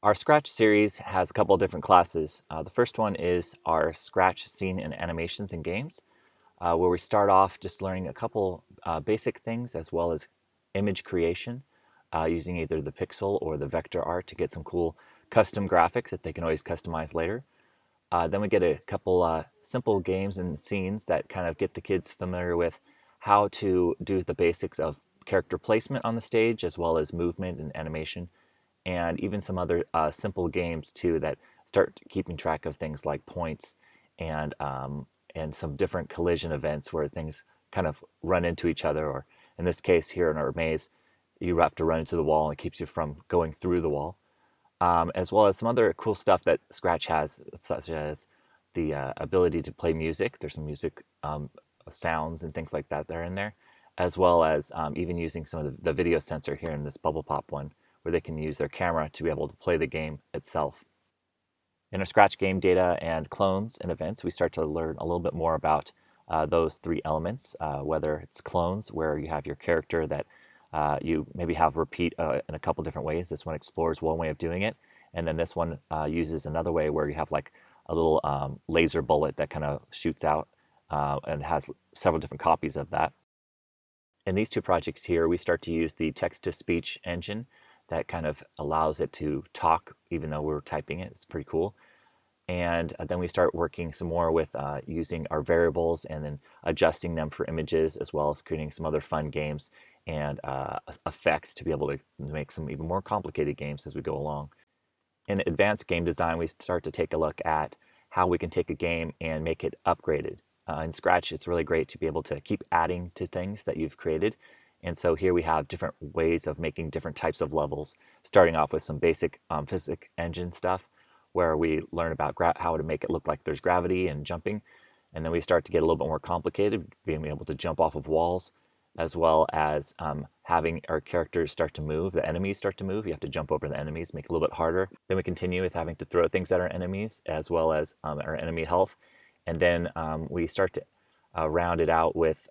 Our Scratch series has a couple of different classes. The first one is our Scratch scene and animations in games, where we start off just learning a couple basic things as well as image creation using either the pixel or the vector art to get some cool custom graphics that they can always customize later. Then we get a couple simple games and scenes that kind of get the kids familiar with how to do the basics of character placement on the stage as well as movement and animation, and even some other simple games too that start keeping track of things like points and some different collision events where things kind of run into each other, or in this case here in our maze, you have to run into the wall and it keeps you from going through the wall, as well as some other cool stuff that Scratch has, such as the ability to play music. There's some music sounds and things like that are in there, as well as even using some of the video sensor here in this Bubble Pop one, where they can use their camera to be able to play the game itself. In our Scratch game data and clones and events, we start to learn a little bit more about those three elements, whether it's clones, where you have your character that you maybe have repeat in a couple different ways. This one explores one way of doing it, and then this one uses another way where you have like a little laser bullet that kind of shoots out and has several different copies of that. In these two projects here, we start to use the text-to-speech engine that kind of allows it to talk even though we're typing it. It's pretty cool. And then we start working some more with using our variables and then adjusting them for images, as well as creating some other fun games and effects to be able to make some even more complicated games as we go along. In advanced game design, we start to take a look at how we can take a game and make it upgraded. In Scratch, it's really great to be able to keep adding to things that you've created. And so here we have different ways of making different types of levels, starting off with some basic physics engine stuff, where we learn about how to make it look like there's gravity and jumping. And then we start to get a little bit more complicated, being able to jump off of walls, as well as having our characters start to move. The enemies start to move. You have to jump over the enemies, make it a little bit harder. Then we continue with having to throw things at our enemies, as well as our enemy health. And then we start to round it out with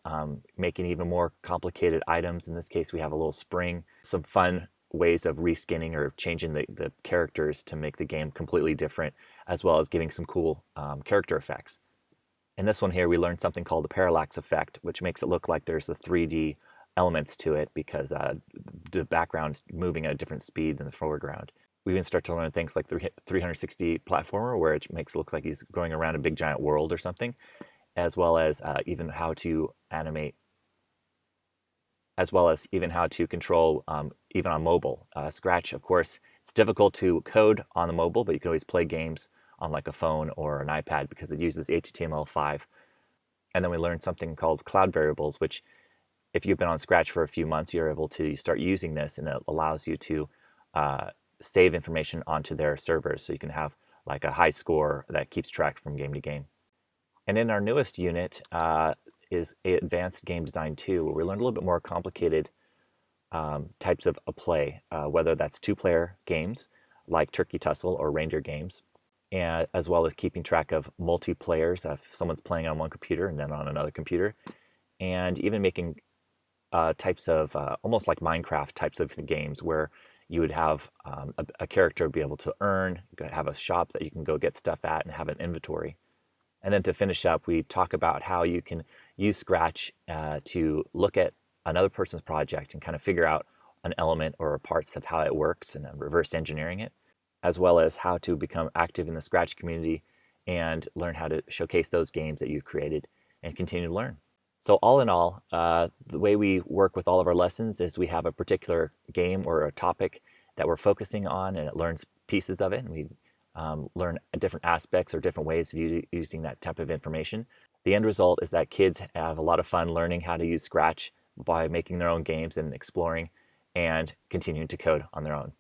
making even more complicated items. In this case, we have a little spring, some fun ways of reskinning or changing the characters to make the game completely different, as well as giving some cool character effects. In this one here, we learned something called the parallax effect, which makes it look like there's the 3D elements to it because the background's moving at a different speed than the foreground. We even start to learn things like the 360 platformer, where it makes it look like he's going around a big giant world or something, as well as even how to animate, as well as even how to control even on mobile. Scratch, of course, it's difficult to code on the mobile, but you can always play games on like a phone or an iPad because it uses HTML5. And then we learned something called cloud variables, which if you've been on Scratch for a few months, you're able to start using this, and it allows you to save information onto their servers. So you can have like a high score that keeps track from game to game. And in our newest unit is Advanced Game Design 2, where we learned a little bit more complicated types of play, whether that's two-player games like Turkey Tussle or Reindeer games, and as well as keeping track of multiplayers if someone's playing on one computer and then on another computer, and even making types of almost like Minecraft types of games where you would have a character be able to earn, have a shop that you can go get stuff at and have an inventory. And then to finish up, we talk about how you can use Scratch to look at another person's project and kind of figure out an element or parts of how it works and then reverse engineering it, as well as how to become active in the Scratch community and learn how to showcase those games that you've created and continue to learn. So all in all, the way we work with all of our lessons is we have a particular game or a topic that we're focusing on, and it learns pieces of it, and we learn different aspects or different ways of using that type of information. The end result is that kids have a lot of fun learning how to use Scratch by making their own games and exploring and continuing to code on their own.